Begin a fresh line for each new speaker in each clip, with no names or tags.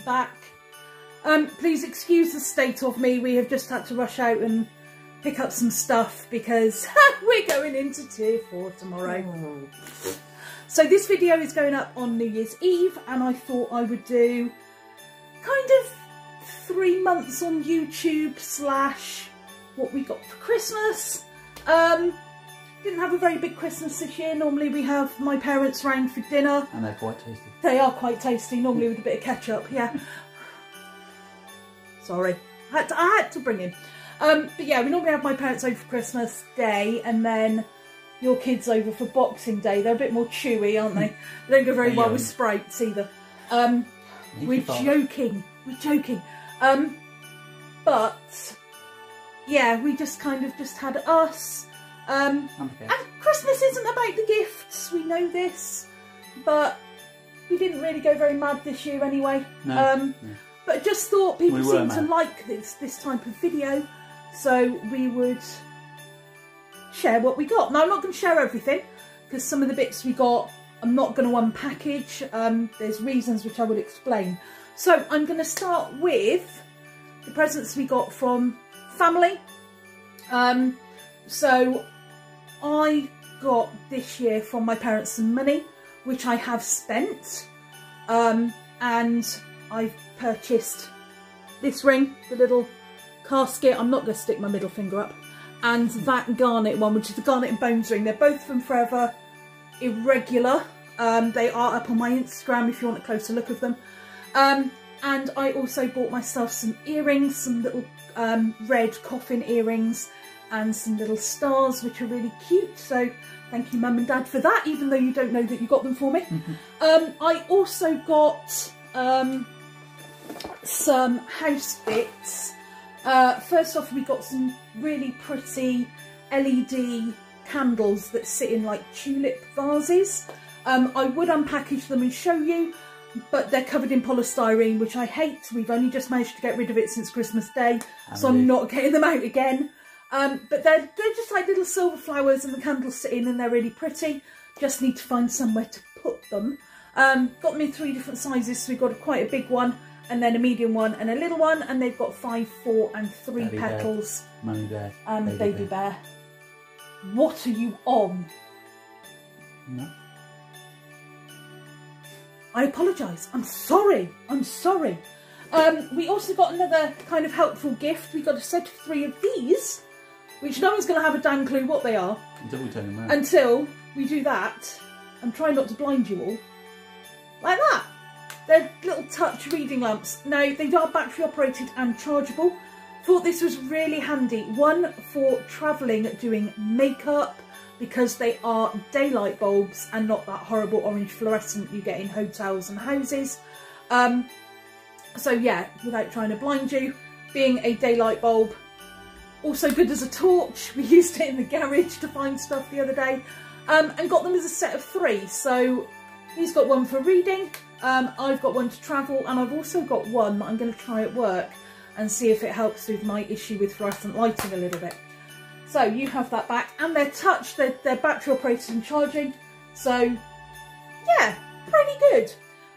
back. Please excuse the state of me. We have just had to rush out and pick up some stuff because we're going into tier 4 tomorrow. Oh. So this video is going up on New Year's Eve, and I thought I would do kind of 3 months on YouTube / what we got for Christmas. Didn't have a very big Christmas this year. Normally we have my parents round for dinner.
And they're quite tasty.
They are quite tasty, normally with a bit of ketchup, yeah. Sorry, I had to bring him. But yeah, we normally have my parents over for Christmas Day and then your kids over for Boxing Day. They're a bit more chewy, aren't they? They don't go very well with Sprites either. We're joking. But yeah, we just kind of just had us. And Christmas isn't about the gifts, we know this, but we didn't really go very mad this year anyway. No. But just thought people seem to like this type of video, so we would share what we got. Now I'm not going to share everything because some of the bits we got I'm not going to unpackage. There's reasons which I will explain. So I'm going to start with the presents we got from family. So I got this year from my parents some money, which I have spent, and I've purchased this ring, the little casket. I'm not going to stick my middle finger up, and that garnet one, which is the garnet and bones ring. They're both from Forever Irregular. They are up on my Instagram if you want a closer look of them. And I also bought myself some earrings, some little red coffin earrings, and some little stars, which are really cute. So thank you Mum and Dad for that, even though you don't know that you got them for me. I also got some house bits. First off, we got some really pretty LED candles that sit in like tulip vases. I would unpackage them and show you, but they're covered in polystyrene, which I hate. We've only just managed to get rid of it since Christmas Day, so I'm not getting them out again. But they're just like little silver flowers, and the candles sit in and they're really pretty. Just need to find somewhere to put them. Got them in 3 different sizes, so we've got quite a big one, and then a medium one and a little one, and they've got 5, 4 and 3 Daddy petals.
Bear. Mummy bear.
And baby bear. What are you on?
No.
I apologise. I'm sorry. I'm sorry. We also got another kind of helpful gift. We got a set of 3 of these, which no one's going to have a damn clue what they are.
Until we turn them around.
Until we do that and try not to blind you all. Like that. They're little touch reading lamps. Now, they are battery operated and chargeable. Thought this was really handy. One for travelling, doing makeup, because they are daylight bulbs and not that horrible orange fluorescent you get in hotels and houses. So yeah, without trying to blind you, being a daylight bulb. Also good as a torch. We used it in the garage to find stuff the other day, and got them as a set of 3. So he's got one for reading, I've got one to travel, and I've also got one that I'm going to try at work and see if it helps with my issue with fluorescent lighting a little bit. So you have that back, and they're touch, they're battery operated and charging, so yeah, pretty good.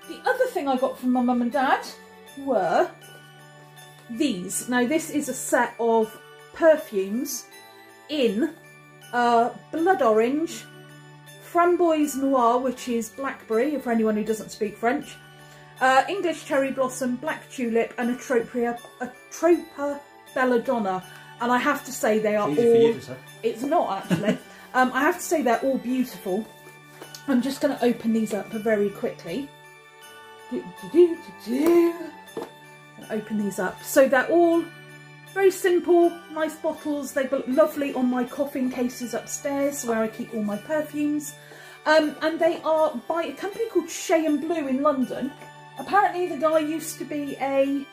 The other thing I got from my mum and dad were these. Now this is a set of perfumes in blood orange, framboise noir, which is blackberry for anyone who doesn't speak French, English cherry blossom, black tulip, and a tropa belladonna. And I have to say they are all... It's not actually. I have to say they're all beautiful. I'm just going to open these up very quickly. Open these up. So they're all very simple, nice bottles. They look lovely on my coffin cases upstairs where I keep all my perfumes. And they are by a company called Shea and Blue in London. Apparently the guy used to be a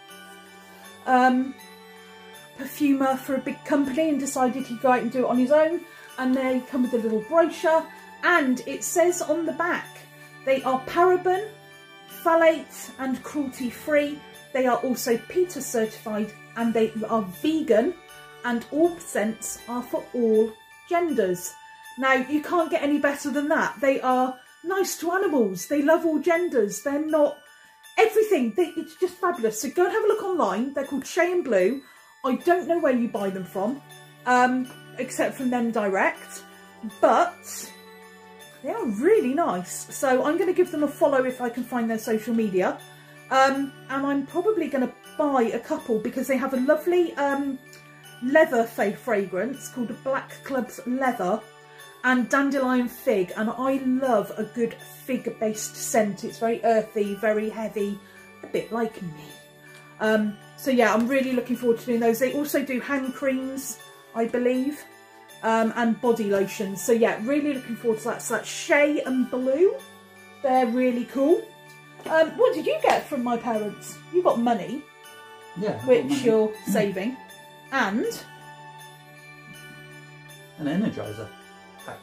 perfumer for a big company and decided he'd go out and do it on his own. And they come with a little brochure, and it says on the back they are paraben, phthalate and cruelty free. They are also PETA certified, and they are vegan, and all scents are for all genders. Now you can't get any better than that. They are nice to animals. They love all genders. They're not everything. It's just fabulous. So go and have a look online. They're called Shea and Blue. I don't know where you buy them from, except from them direct, but they are really nice. So I'm going to give them a follow if I can find their social media. And I'm probably going to buy a couple because they have a lovely leather fragrance called Black Club's Leather and Dandelion Fig, and I love a good fig based scent. It's very earthy, very heavy, a bit like me. So yeah, I'm really looking forward to doing those. They also do hand creams, I believe, and body lotions. So yeah, really looking forward to that. So that's Shea and Blue. They're really cool. What did you get from my parents? You got money,
yeah,
which you're saving, and
an Energizer pack.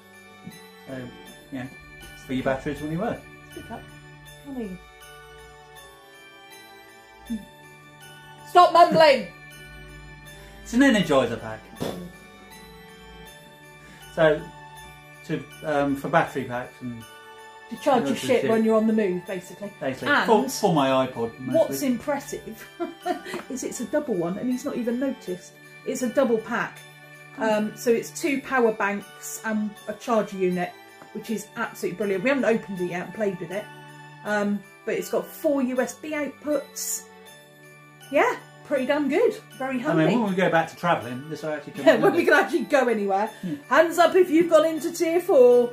So yeah, for your batteries when you work.
Speak up, honey. Stop mumbling.
It's an Energizer pack. So for battery packs and.
To charge your shit when you're on the move, basically.
And for my iPod. Mostly.
What's impressive is it's a double one, and he's not even noticed. It's a double pack. So it's 2 power banks and a charger unit, which is absolutely brilliant. We haven't opened it yet and played with it. But it's got 4 USB outputs. Yeah, pretty damn good. Very handy.
I mean, when we go back to travelling, this will actually come
Yeah, when we can actually go anywhere. Hands up if you've gone into tier 4.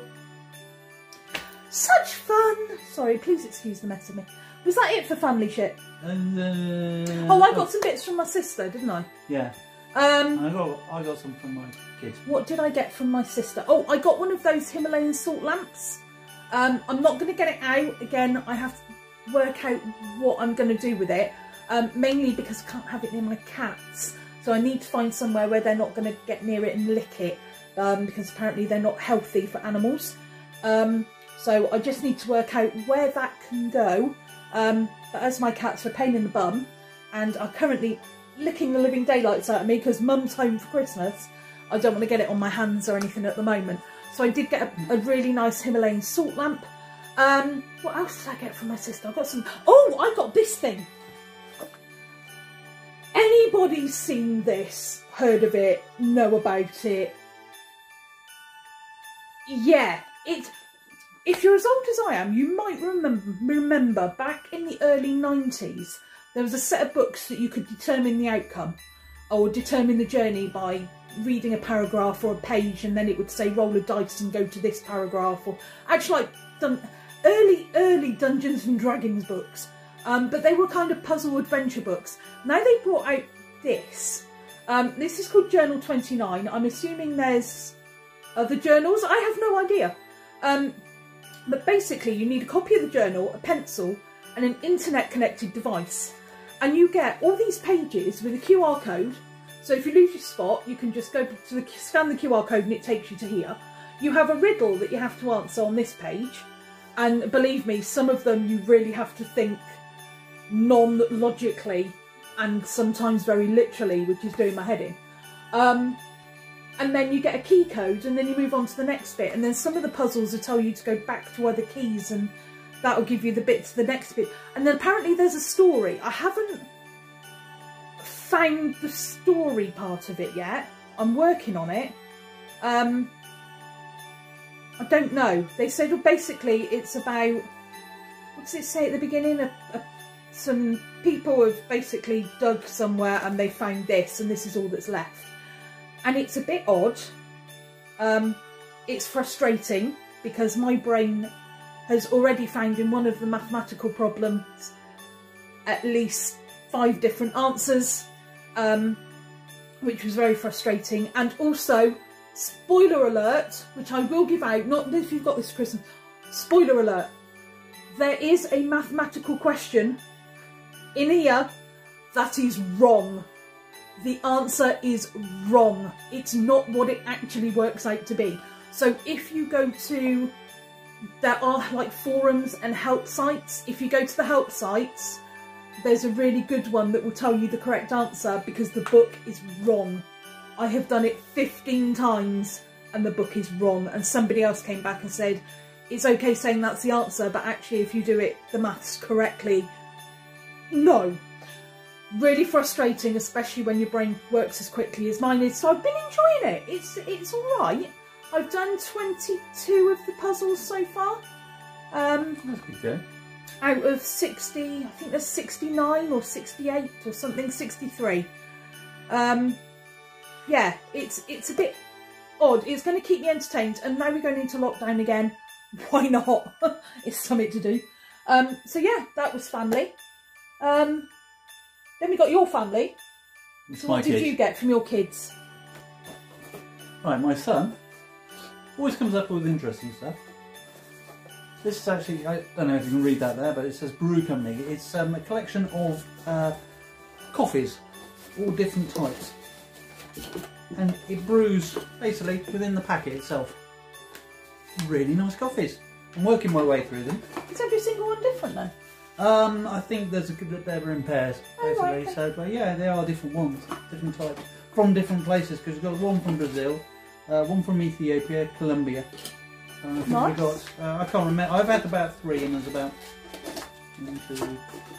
Such fun! Sorry, please excuse the mess of me. Was that it for family shit? Oh, I got some bits from my sister, didn't I?
Yeah. I got some from my kids.
What did I get from my sister? Oh, I got one of those Himalayan salt lamps. I'm not going to get it out. Again, I have to work out what I'm going to do with it. Mainly because I can't have it near my cats. So I need to find somewhere where they're not going to get near it and lick it. Because apparently they're not healthy for animals. So I just need to work out where that can go. But as my cats are a pain in the bum and are currently licking the living daylights out of me because Mum's home for Christmas, I don't want to get it on my hands or anything at the moment. So I did get a really nice Himalayan salt lamp. What else did I get from my sister? I got some... Oh, I got this thing. Anybody seen this, heard of it, know about it? Yeah, it's... If you're as old as I am, you might remember back in the early 90s, there was a set of books that you could determine the outcome or determine the journey by reading a paragraph or a page, and then it would say roll a dice and go to this paragraph, or actually like early Dungeons and Dragons books. But they were kind of puzzle adventure books. Now they brought out this. This is called Journal 29. I'm assuming there's other journals. I have no idea. But basically you need a copy of the journal, a pencil and an internet connected device. And you get all these pages with a QR code. So if you lose your spot, you can just go to scan the QR code and it takes you to here. You have a riddle that you have to answer on this page. And believe me, some of them you really have to think non-logically and sometimes very literally, which is doing my head in. And then you get a key code and then you move on to the next bit. And then some of the puzzles will tell you to go back to other keys and that'll give you the bit to the next bit. And then apparently there's a story. I haven't found the story part of it yet. I'm working on it. I don't know. They said, well, basically it's about, what does it say at the beginning? Some people have basically dug somewhere and they found this and this is all that's left. And it's a bit odd. It's frustrating because my brain has already found in one of the mathematical problems at least 5 different answers, which was very frustrating. And also, spoiler alert, which I will give out, not if you've got this Christmas, spoiler alert, there is a mathematical question in here that is wrong. The answer is wrong. It's not what it actually works out to be. So if you go to, there are like forums and help sites. If you go to the help sites, there's a really good one that will tell you the correct answer because the book is wrong. I have done it 15 times and the book is wrong. And somebody else came back and said, it's okay saying that's the answer, but actually if you do it, the maths correctly, No. Really frustrating, especially when your brain works as quickly as mine is. So I've been enjoying it. It's all right. I've done 22 of the puzzles so far.
That's good go.
Out of 60, I think there's 69 or 68 or something, 63. Yeah, it's a bit odd. It's going to keep me entertained, and now we're going into lockdown again. Why not? It's something to do. So yeah, that was family. Then we got your family.
It's
so
my
what did
kids.
you get from your kids?
Right, my son always comes up with interesting stuff. This is actually, I don't know if you can read that there, but it says Brew Company. It's a collection of coffees, all different types. And it brews, basically, within the packet itself. Really nice coffees. I'm working my way through them.
Is every single one different then?
I think there's a good that they were in pairs, basically.
Right, okay.
So, but yeah, they are different ones, different types, from different places. Because we've got one from Brazil, one from Ethiopia, Colombia. I think
Nice.
we got. I can't remember. I've had about 3, and there's about 1, 2.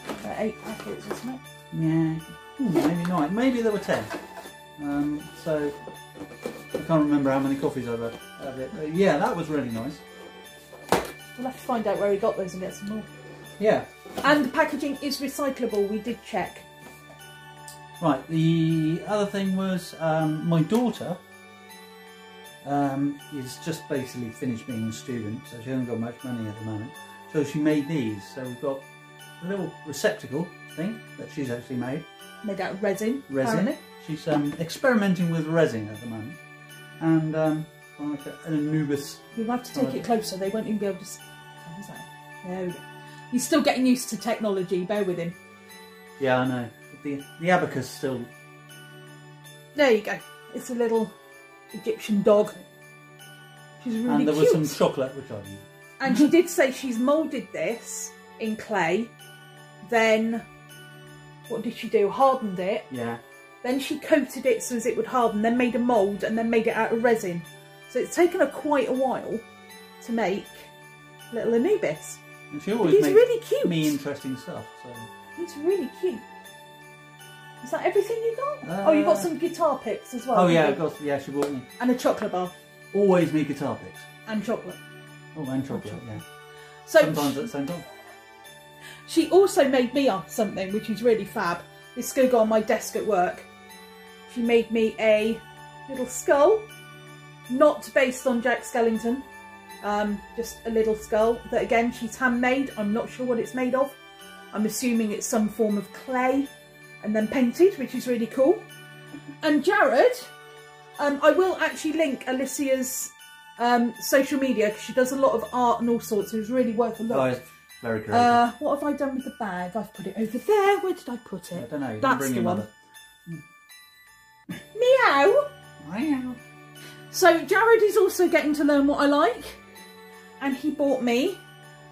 About 8 packets, isn't it?
Yeah, maybe 9. Maybe there were 10. So I can't remember how many coffees I've had of it. But yeah, that was really nice.
We'll have to find out where he got those and get some more.
Yeah.
And the packaging is recyclable. We did check.
Right. The other thing was my daughter is just basically finished being a student, so she hasn't got much money at the moment. So she made these. So we've got a little receptacle thing that she's actually made.
Made out of resin.
Resin.
Apparently.
She's experimenting with resin at the moment, and like an Anubis.
You'll have to take it closer. They won't even be able to. How was that? There we go. He's still getting used to technology. Bear with him.
Yeah, I know. The abacus still.
There you go. It's a little Egyptian dog. She's really
And there
cute.
was some chocolate, which I didn't.
And she did say she's moulded this in clay. Then, what did she do? Hardened it.
Yeah.
Then she coated it so as it would harden. Then made a mould and then made it out of resin. So it's taken her quite a while to make little Anubis.
And she always
He's
makes
really cute.
me interesting stuff. So.
He's really cute. Is that everything you got? Oh, you got some guitar picks as well.
Oh yeah,
didn't you?
of course. Yeah, she bought me.
And a chocolate bar.
Always me guitar picks.
And chocolate.
Oh, and chocolate. Yeah.
So
Sometimes at the same time.
she also made me up something which is really fab. This is going to go on my desk at work. She made me a little skull, not based on Jack Skellington, just a little skull that again she's handmade. I'm not sure what it's made of. I'm assuming it's some form of clay and then painted, which is really cool. And Jared, I will actually link Alicia's social media because she does a lot of art and all sorts. It was really worth a look.
Oh, it's very creative.
What have I done with the bag? I've put it over there. Where did I put it?
I don't know. You can
That's
bring
the
your
one.
mother.
Meow!
Meow.
So Jared is also getting to learn what I like. And he bought me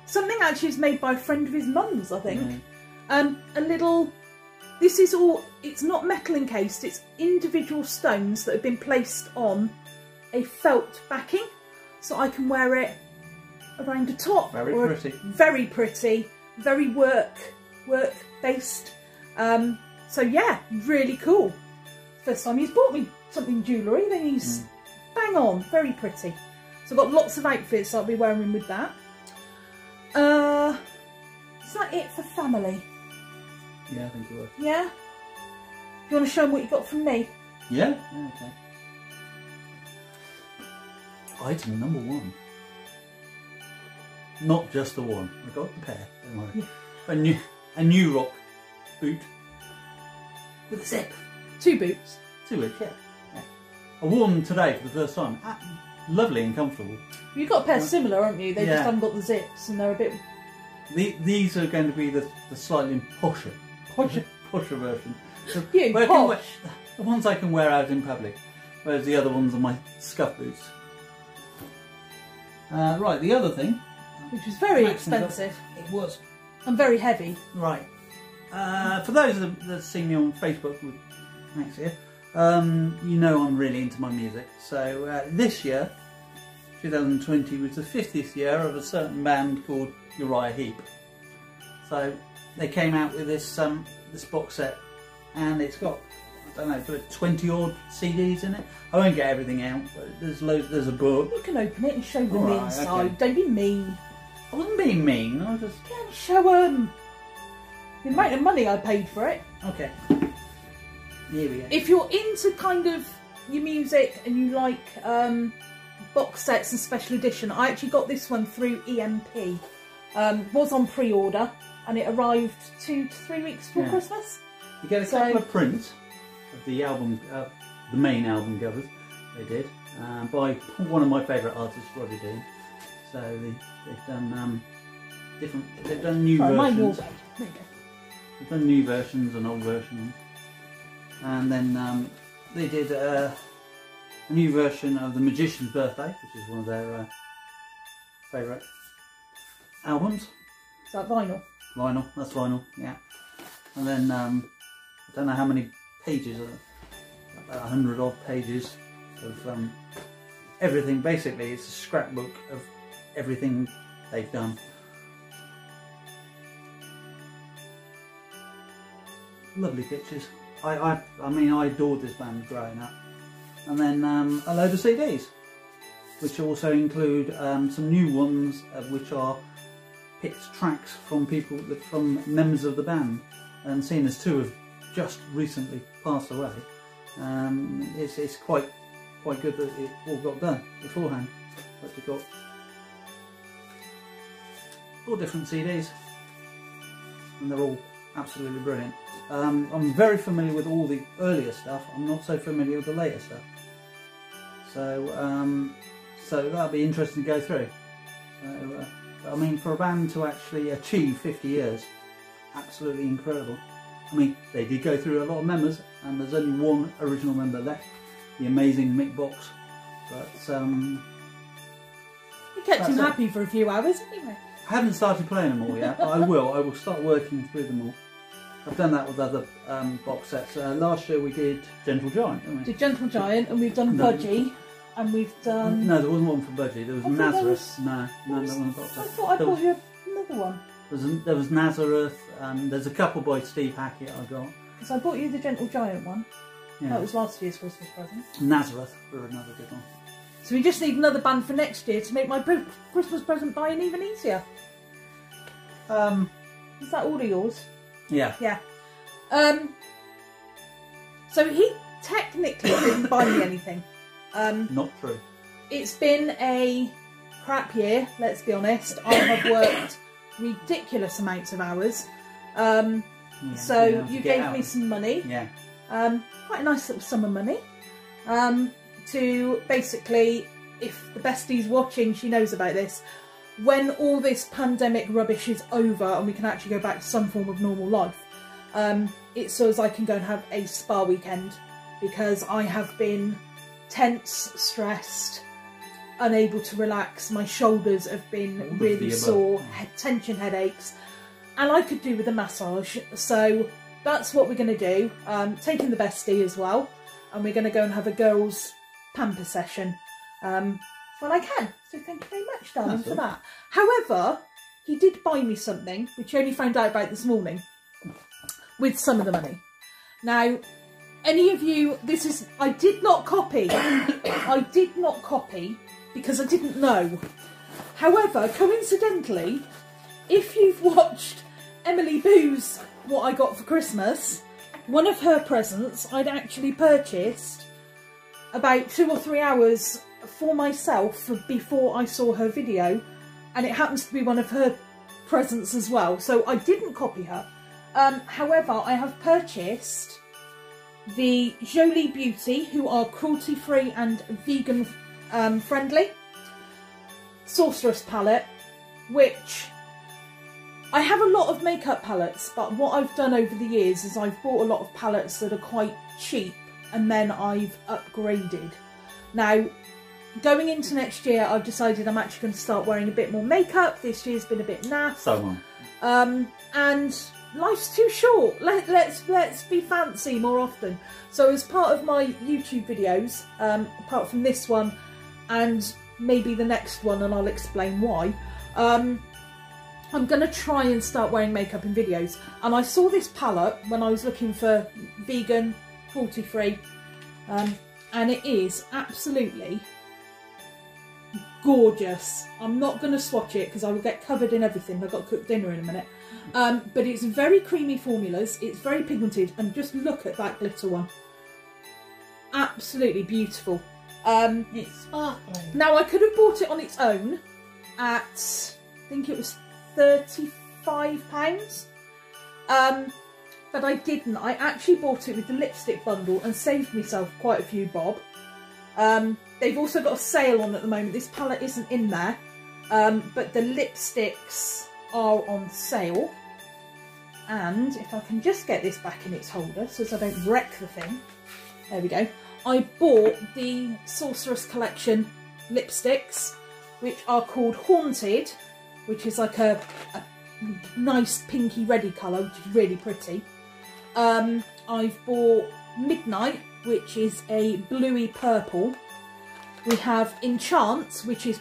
something actually is made by a friend of his mum's, I think. A little, this is all, it's not metal encased, it's individual stones that have been placed on a felt backing. So I can wear it around the top.
Very pretty.
Very pretty, very work based. So yeah, really cool. First time he's bought me something jewellery, then he's bang on, very pretty. So I've got lots of outfits I'll be wearing with that. Is that it for family?
Yeah, I think you were.
Yeah? Do you want to show them what you got from me?
Yeah? Yeah, okay. Item number 1. Not just the one. I got the pair, don't worry.
Yeah.
A new rock boot with a zip.
2 boots.
2 each, yeah. I wore them today for the first time. Lovely and comfortable.
You've got a pair similar, haven't you? They
Yeah.
just haven't got the zips and they're a bit...
These are going to be the slightly posher version.
You,
Where I can
posh.
the ones I can wear out in public, whereas the other ones are my scuff boots. Right, the other thing,
Which was very
Max and
expensive.
it was
And very heavy.
right. For those that see me on Facebook with Max here, you know I'm really into my music. So this year, 2020, was the 50th year of a certain band called Uriah Heep. So they came out with this this box set, and it's got, I don't know, 20 odd CDs in it. I won't get everything out, but there's loads. There's a book.
You can open it and show them the
Right,
inside.
okay.
Don't be mean.
I wasn't being mean. I was just
Yeah, show them. The amount of money I paid for it.
okay. Here we go.
If you're into kind of your music and you like box sets and special edition, I actually got this one through EMP. Was on pre-order and it arrived 2 to 3 weeks before Christmas.
You get a couple of prints of the album, the main album covers. They did by one of my favourite artists, Roger Dean. So they've done different. They've done new versions.
There you go.
They've done new versions and old versions, and then they did a new version of The Magician's Birthday, which is one of their favourite albums.
Is that vinyl?
Vinyl, that's vinyl, yeah. And then I don't know how many pages, about 100 odd pages of everything. Basically, it's a scrapbook of everything they've done. Lovely pictures. I mean, I adored this band growing up. And then a load of CDs, which also include some new ones, which are picked tracks from from members of the band. And seeing as two have just recently passed away, it's quite good that it all got done beforehand. But you've got 4 different CDs, and they're all absolutely brilliant. I'm very familiar with all the earlier stuff. I'm not so familiar with the later stuff. So so that'll be interesting to go through. So I mean, for a band to actually achieve 50 years, absolutely incredible. I mean, they did go through a lot of members, and there's only one original member left, the amazing Mick Box. But
You kept him happy for a few hours anyway.
I haven't started playing them all yet, but I will. I will start working through them all. I've done that with other box sets. Last year we did Gentle Giant, didn't we?
Did Gentle Giant, and we've done Budgie, and we've done...
No, there wasn't one for Budgie. There was Nazareth. No, that wasn't a box set.
I thought I bought you another one.
There was Nazareth. There's a couple by Steve Hackett I got.
Because I bought you the Gentle Giant one.
Yeah.
That was last year's Christmas present.
Nazareth were another good one.
So we just need another band for next year to make my Christmas present buying even easier. Is that all of yours?
Yeah.
Yeah. So he technically didn't buy me anything.
Not true.
It's been a crap year, let's be honest. I have worked ridiculous amounts of hours. So you gave me some money.
Yeah.
Quite a nice little sum of money. To basically, if the bestie's watching, she knows about this. When all this pandemic rubbish is over and we can actually go back to some form of normal life, it's so as I can go and have a spa weekend, because I have been tense, stressed, unable to relax. My shoulders have been really sore, tension headaches, and I could do with a massage. So that's what we're going to do. Taking the bestie as well, and we're going to go and have a girls' pamper session. Well, I can. So thank you very much, darling, for that. However, he did buy me something, which I only found out about this morning, with some of the money. Now, any of you, I did not copy. I did not copy because I didn't know. However, coincidentally, if you've watched Emily Boo's What I Got for Christmas, one of her presents I'd actually purchased about 2 or 3 hours for myself before I saw her video, and it happens to be one of her presents as well, so I didn't copy her. However, I have purchased the Jewellery Beauty, who are cruelty free and vegan friendly, Sorceress palette, which I have a lot of makeup palettes, but what I've done over the years is I've bought a lot of palettes that are quite cheap, and then I've upgraded. Now, going into next year, I've decided I'm actually going to start wearing a bit more makeup. This year's been a bit naff.
So on.
And life's too short. Let's be fancy more often. So as part of my YouTube videos, apart from this one and maybe the next one, and I'll explain why, I'm going to try and start wearing makeup in videos. And I saw this palette when I was looking for vegan, cruelty-free, and it is absolutely gorgeous. I'm not going to swatch it because I will get covered in everything. I've got to cook dinner in a minute. But it's very creamy formulas. It's very pigmented, and just look at that glitter one. Absolutely beautiful.
It's sparkling.
Now I could have bought it on its own at, I think it was £35. But I didn't. I actually bought it with the lipstick bundle and saved myself quite a few bob. They've also got a sale on at the moment. This palette isn't in there, but the lipsticks are on sale. And if I can just get this back in its holder so as I don't wreck the thing. There we go. I bought the Sorceress Collection lipsticks, which are called Haunted, which is like a nice pinky reddy colour, which is really pretty. I've bought Midnight, which is a bluey purple. We have Enchant, which is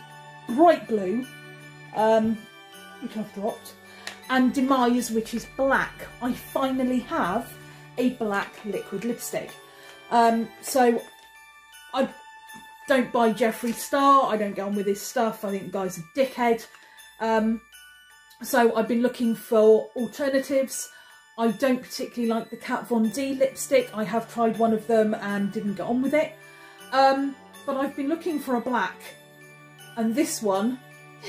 bright blue, which I've dropped, and Demise, which is black. I finally have a black liquid lipstick. So I don't buy Jeffree Star, I don't get on with his stuff, I think the guy's a dickhead. So I've been looking for alternatives. I don't particularly like the Kat Von D lipstick. I have tried one of them and didn't get on with it. But I've been looking for a black, and this one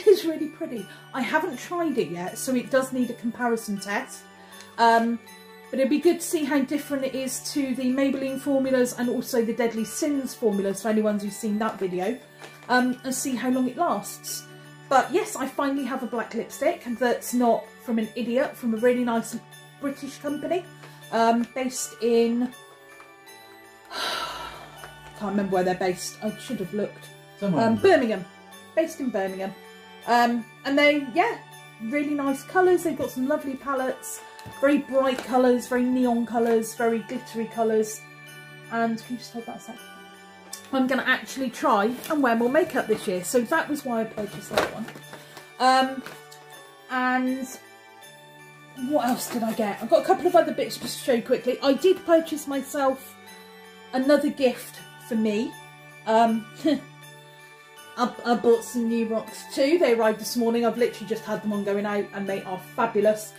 is really pretty. I haven't tried it yet, so it does need a comparison test. But it'd be good to see how different it is to the Maybelline formulas and also the Deadly Sins formulas for anyone who's seen that video, and see how long it lasts. But yes, I finally have a black lipstick that's not from an idiot, from a really nice British company, based in... can't remember where they're based. I should have looked. Birmingham. Based in Birmingham. And they, yeah, really nice colours. They've got some lovely palettes. Very bright colours, very neon colours, very glittery colours. And can you just hold that a sec? I'm going to actually try and wear more makeup this year. So that was why I purchased that one. And what else did I get? I've got a couple of other bits just to show you quickly. I did purchase myself another gift for me. I bought some new rocks too. They arrived this morning. I've literally just had them on going out and they are fabulous.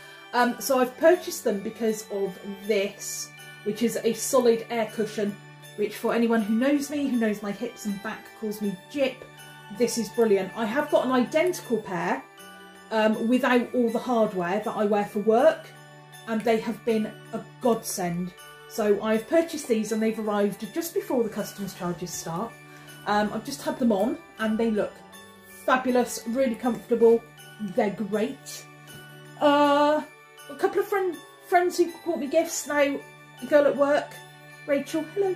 So I've purchased them because of this, which is a solid air cushion, which for anyone who knows me, who knows my hips and back, calls me Jip. This is brilliant. I have got an identical pair without all the hardware that I wear for work, and they have been a godsend. So I've purchased these and they've arrived just before the customs charges start. I've just had them on and they look fabulous, really comfortable. They're great. A couple of friends who bought me gifts now. A girl at work, Rachel, hello,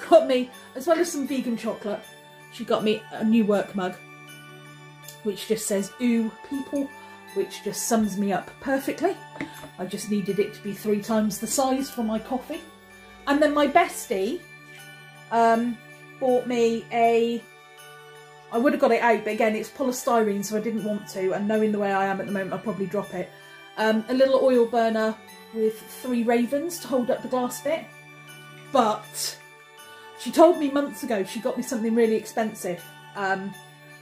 got me, as well as some vegan chocolate, she got me a new work mug, which just says "Ooh people," which just sums me up perfectly. I just needed it to be 3 times the size for my coffee. And then my bestie bought me a, I would have got it out, but again it's polystyrene, so I didn't want to, and knowing the way I am at the moment I'll probably drop it. A little oil burner with 3 ravens to hold up the glass bit. But she told me months ago she got me something really expensive. And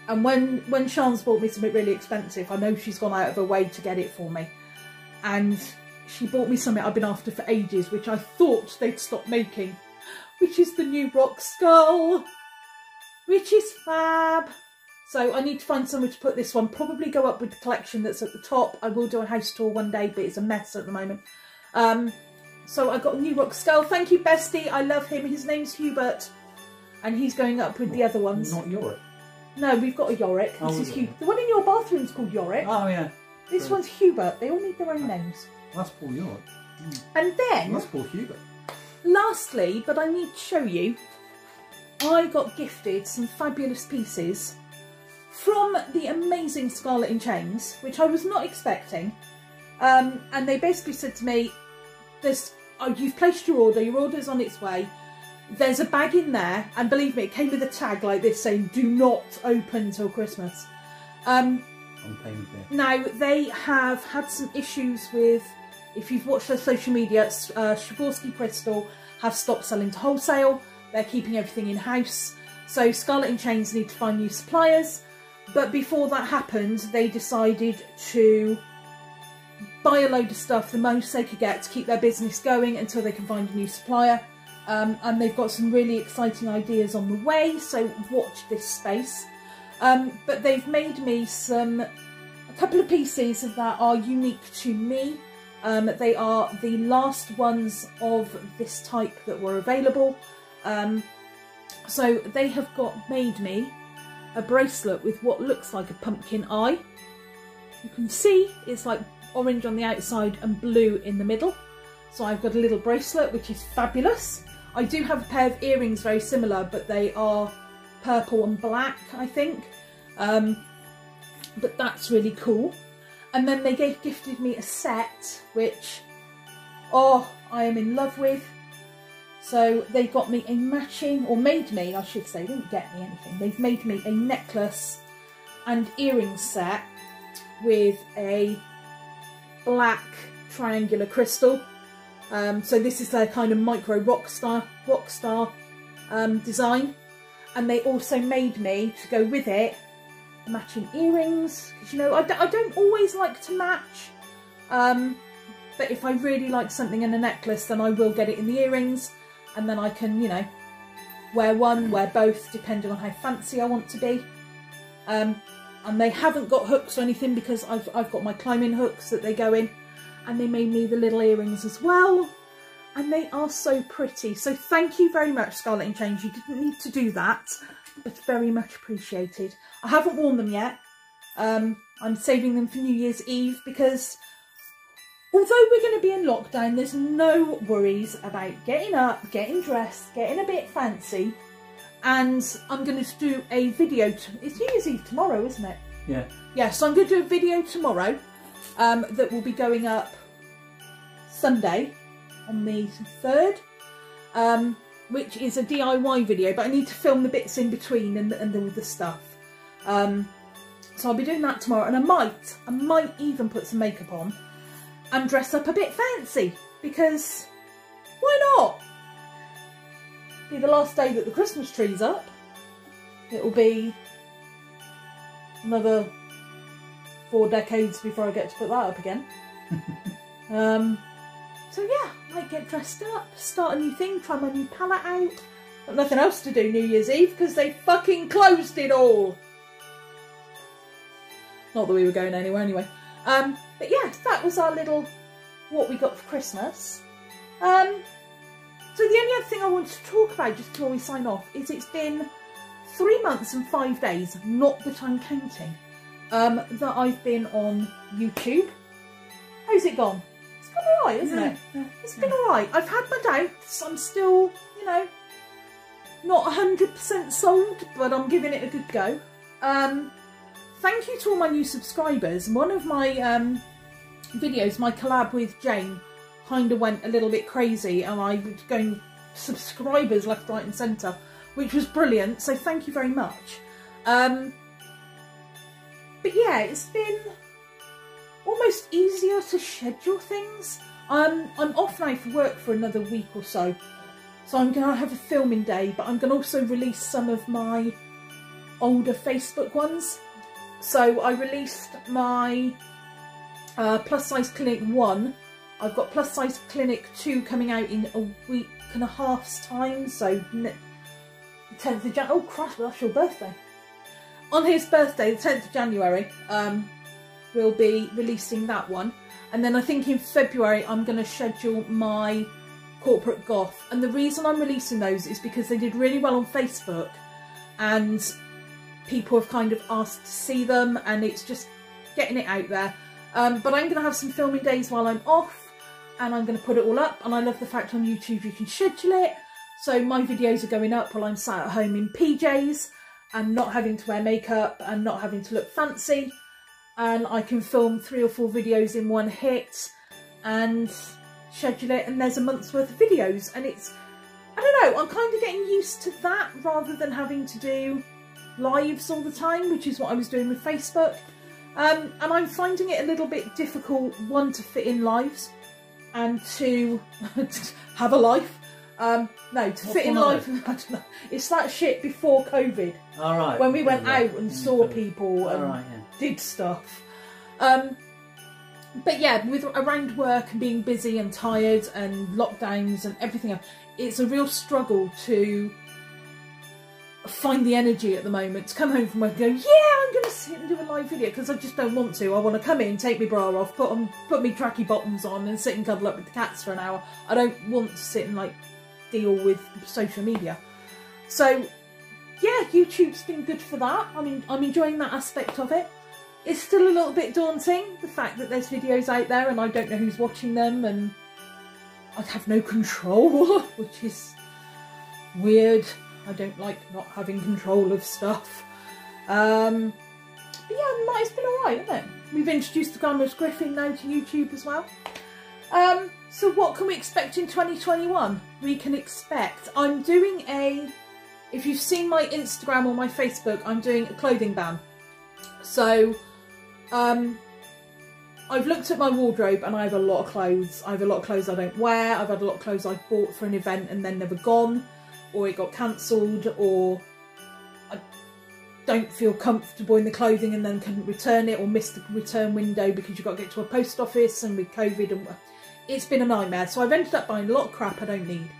when Sian's bought me something really expensive, I know she's gone out of her way to get it for me. And she bought me something I've been after for ages, which I thought they'd stop making, which is the new rock skull, which is fab. So I need to find somewhere to put this one, probably go up with the collection that's at the top. I will do a house tour one day, but it's a mess at the moment. So I got a new rock skull. Thank you, bestie. I love him. His name's Hubert, and he's going up with the other ones.
Not Yorick.
No, we've got a Yorick.
Oh,
this is Hubert. The one in your bathroom's called Yorick.
Oh yeah.
This one's Hubert. They all need their own names.
That's Paul Yorick.
And then,
that's Paul Hubert.
Lastly, but I need to show you, I got gifted some fabulous pieces from the amazing Scarlet in Chains, which I was not expecting. And they basically said to me, you've placed your order's on its way. There's a bag in there, and believe me, it came with a tag like this saying, "Do not open till Christmas."
on payment here.
Now, they have had some issues with, if you've watched their social media, Swarovski Crystal have stopped selling to wholesale. They're keeping everything in-house. So Scarlet and Chains need to find new suppliers. But before that happened, they decided to buy a load of stuff, the most they could get, to keep their business going until they can find a new supplier. And they've got some really exciting ideas on the way, so watch this space. But they've made me a couple of pieces that are unique to me. They are the last ones of this type that were available. So they have made me a bracelet with what looks like a pumpkin eye. You can see it's like orange on the outside and blue in the middle. So I've got a little bracelet, which is fabulous. I do have a pair of earrings very similar, but they are purple and black, I think. But that's really cool. And then they gifted me a set, which, oh, I am in love with. So they got me a matching, or made me, I should say, they didn't get me anything. They've made me a necklace and earring set with a black triangular crystal. So this is their kind of micro rock star design. And they also made me, to go with it, matching earrings. Because, you know, I don't always like to match. But if I really like something in a necklace, then I will get it in the earrings. And then I can, you know, wear one, wear both, depending on how fancy I want to be. And they haven't got hooks or anything, because I've got my climbing hooks that they go in. And they made me the little earrings as well. And they are so pretty. So thank you very much, Scarlet and Chains. You didn't need to do that, but very much appreciated. I haven't worn them yet. I'm saving them for New Year's Eve, because although we're going to be in lockdown, there's no worries about getting up, getting dressed, getting a bit fancy. And I'm going to do a video. It's New Year's Eve tomorrow, isn't it?
Yeah.
Yeah, so I'm going to do a video tomorrow that will be going up Sunday on the 3rd, which is a DIY video, but I need to film the bits in between and all the stuff. So I'll be doing that tomorrow, and I might even put some makeup on and dress up a bit fancy, because why not? It'll be the last day that the Christmas tree's up. It'll be another 4 decades before I get to put that up again. So yeah, might get dressed up, start a new thing, try my new palette out. Got nothing else to do New Year's Eve, because they fucking closed it all. Not that we were going anywhere anyway. But yeah, that was our little what we got for Christmas. So the only other thing I wanted to talk about just before we sign off is it's been 3 months and 5 days, not that I'm counting, that I've been on YouTube. How's it gone? It's gone alright, isn't it?
Yeah.
It's been alright. I've had my doubts. I'm still, you know, not 100% sold, but I'm giving it a good go. Thank you to all my new subscribers. One of my videos, my collab with Jane, kind of went a little bit crazy, and I was going subscribers left, right and centre, which was brilliant, so thank you very much. But yeah, it's been almost easier to schedule things. I'm off now for work for another week or so, so I'm going to have a filming day, but I'm going to also release some of my older Facebook ones. So I released my Plus Size Clinic 1. I've got Plus Size Clinic 2 coming out in a week and a half's time, so the 10th of January. Oh crap, that's your birthday. On his birthday, the 10th of January, we'll be releasing that one. And then I think in February I'm going to schedule my Corporate Goth. And the reason I'm releasing those is because they did really well on Facebook, and people have kind of asked to see them, and it's just getting it out there. But I'm going to have some filming days while I'm off, and I'm going to put it all up. And I love the fact on YouTube you can schedule it, so my videos are going up while I'm sat at home in PJs and not having to wear makeup and not having to look fancy, and I can film 3 or 4 videos in one hit and schedule it, and there's a month's worth of videos. And it's, I don't know, I'm kind of getting used to that rather than having to do lives all the time, which is what I was doing with Facebook. And I'm finding it a little bit difficult, one, to fit in lives, and two, to have a life. No, to fit in life, I don't know. It's that shit before COVID.
All right.
When we went out and saw people and did stuff. But yeah, with around work and being busy and tired and lockdowns and everything else, it's a real struggle to find the energy at the moment to come home from work and go, yeah, I'm going to sit and do a live video, because I just don't want to. I want to come in, take my bra off, put my tracky bottoms on and sit and cuddle up with the cats for an hour. I don't want to sit and like deal with social media. So yeah, YouTube's been good for that. I mean, I'm enjoying that aspect of it. It's still a little bit daunting, the fact that there's videos out there and I don't know who's watching them and I have no control, which is weird. I don't like not having control of stuff. But yeah, it's been alright, hasn't it? We've introduced the Glamorous Griffin now to YouTube as well. So what can we expect in 2021? We can expect, I'm doing if you've seen my Instagram or my Facebook, I'm doing a clothing ban. So, I've looked at my wardrobe and I have a lot of clothes. I have a lot of clothes I don't wear. I've had a lot of clothes I bought for an event and then never gone, or it got cancelled, or I don't feel comfortable in the clothing and then couldn't return it, or missed the return window because you've got to get to a post office, and with COVID, and it's been a nightmare. So I've ended up buying a lot of crap I don't need.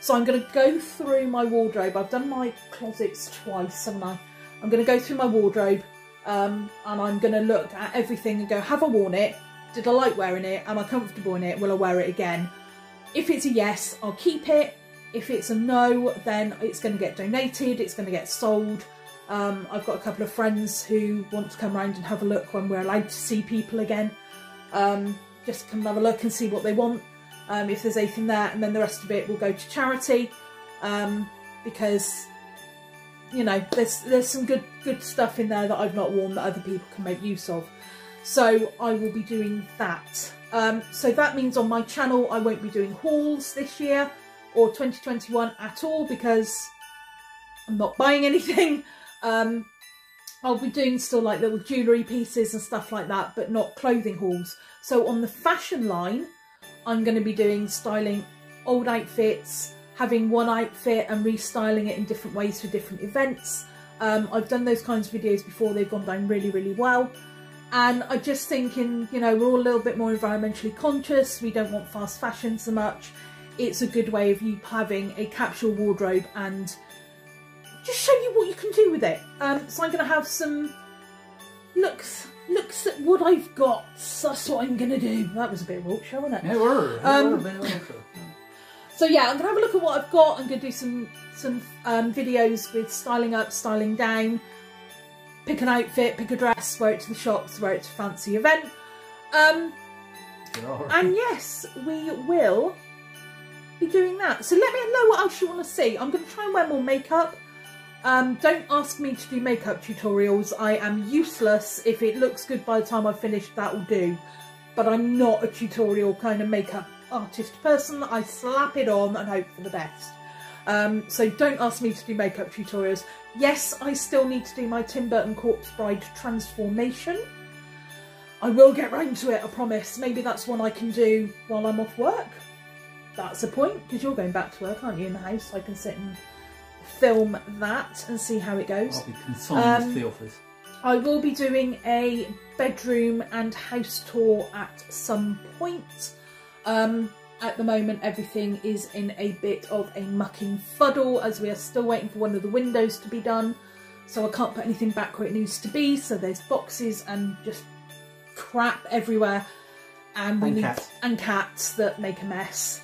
So I'm going to go through my wardrobe. I've done my closets twice, haven't I? I'm going to go through my wardrobe. And I'm going to look at everything and go, have I worn it? Did I like wearing it? Am I comfortable in it? Will I wear it again? If it's a yes, I'll keep it. If it's a no, then it's going to get donated, it's going to get sold. I've got a couple of friends who want to come around and have a look when we're allowed to see people again. Just come and have a look and see what they want, if there's anything there, and then the rest of it will go to charity, because you know, there's some good stuff in there that I've not worn that other people can make use of. So I will be doing that. So that means on my channel I won't be doing hauls this year or 2021 at all, because I'm not buying anything. I'll be doing still like little jewellery pieces and stuff like that, but not clothing hauls. So on the fashion line, I'm going to be doing styling old outfits, having one outfit and restyling it in different ways for different events. I've done those kinds of videos before, they've gone down really, really well. And I'm just thinking, you know, we're all a little bit more environmentally conscious, we don't want fast fashion so much. It's a good way of you having a capsule wardrobe and just show you what you can do with it. So I'm going to have some looks at what I've got. So that's what I'm going to do. That was a bit raucous, wasn't it?
Yeah, we're a bit raucous.
So yeah, I'm going to have a look at what I've got. I'm going to do some videos with styling up, styling down, pick an outfit, pick a dress, wear it to the shops, wear it to a fancy event. And yes, we will be doing that. So let me know what else you want to see. I'm going to try and wear more makeup. Don't ask me to do makeup tutorials. I am useless. If it looks good by the time I've finished, that will do. But I'm not a tutorial kind of makeup artist person. I slap it on and hope for the best. So don't ask me to do makeup tutorials. Yes, I still need to do my Tim Burton Corpse Bride transformation. I will get round to it, I promise. Maybe that's one I can do while I'm off work. That's a point, because you're going back to work, aren't you, in the house? I can sit and film that and see how it goes.
I'll be consigned to the office.
I will be doing a bedroom and house tour at some point. At the moment everything is in a bit of a mucking fuddle, as we are still waiting for one of the windows to be done, so I can't put anything back where it needs to be, so there's boxes and just crap everywhere, and cats that make a mess.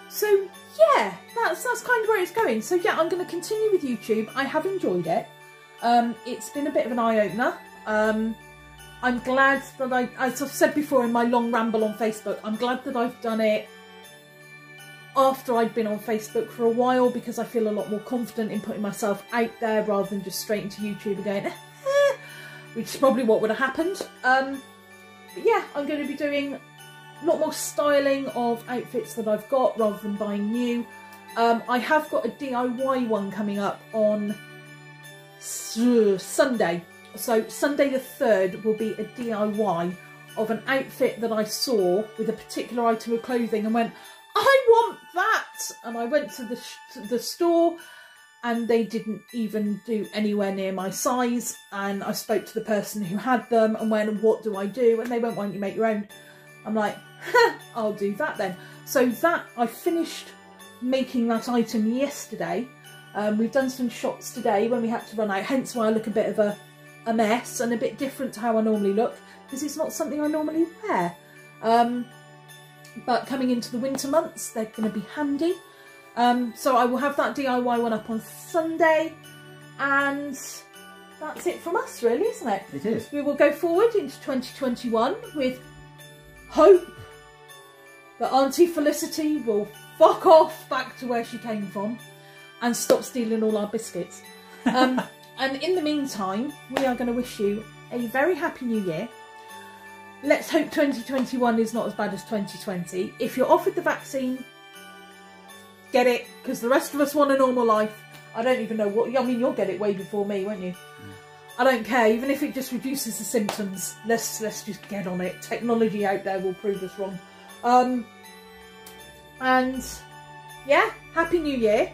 So yeah, that's kind of where it's going. So yeah, I'm going to continue with YouTube. I have enjoyed it. It's been a bit of an eye-opener. I'm glad that as I've said before in my long ramble on Facebook, I'm glad that I've done it after I'd been on Facebook for a while, because I feel a lot more confident in putting myself out there rather than just straight into YouTube again, which is probably what would have happened. But yeah, I'm going to be doing a lot more styling of outfits that I've got rather than buying new. I have got a DIY one coming up on Sunday So Sunday the 3rd will be a DIY of an outfit that I saw with a particular item of clothing and went, I want that! And I went to the store and they didn't even do anywhere near my size. And I spoke to the person who had them and went, what do I do? And they went, why don't you make your own? I'm like, I'll do that then. So that, I finished making that item yesterday. We've done some shots today when we had to run out, hence why I look a bit of a mess and a bit different to how I normally look, because it's not something I normally wear. But coming into the winter months, they're going to be handy. So I will have that DIY one up on Sunday, and that's it from us really, isn't it?
It is.
We will go forward into 2021 with hope that Auntie Felicity will fuck off back to where she came from and stop stealing all our biscuits. And in the meantime, we are going to wish you a very happy new year. Let's hope 2021 is not as bad as 2020. If you're offered the vaccine, get it, because the rest of us want a normal life. I don't even know what, I mean, you'll get it way before me, won't you? I don't care, even if it just reduces the symptoms. Let's just get on it. Technology out there will prove us wrong. And yeah, happy new year.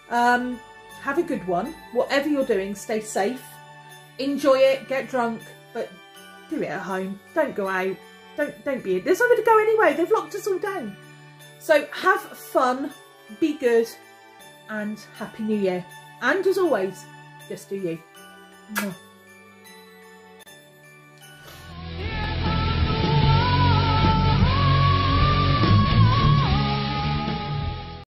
Have a good one. Whatever you're doing, stay safe. Enjoy it, get drunk, but do it at home. Don't go out. Don't be. There's nowhere to go anyway. They've locked us all down. So have fun, be good, and happy new year. And as always, just do you. Mwah.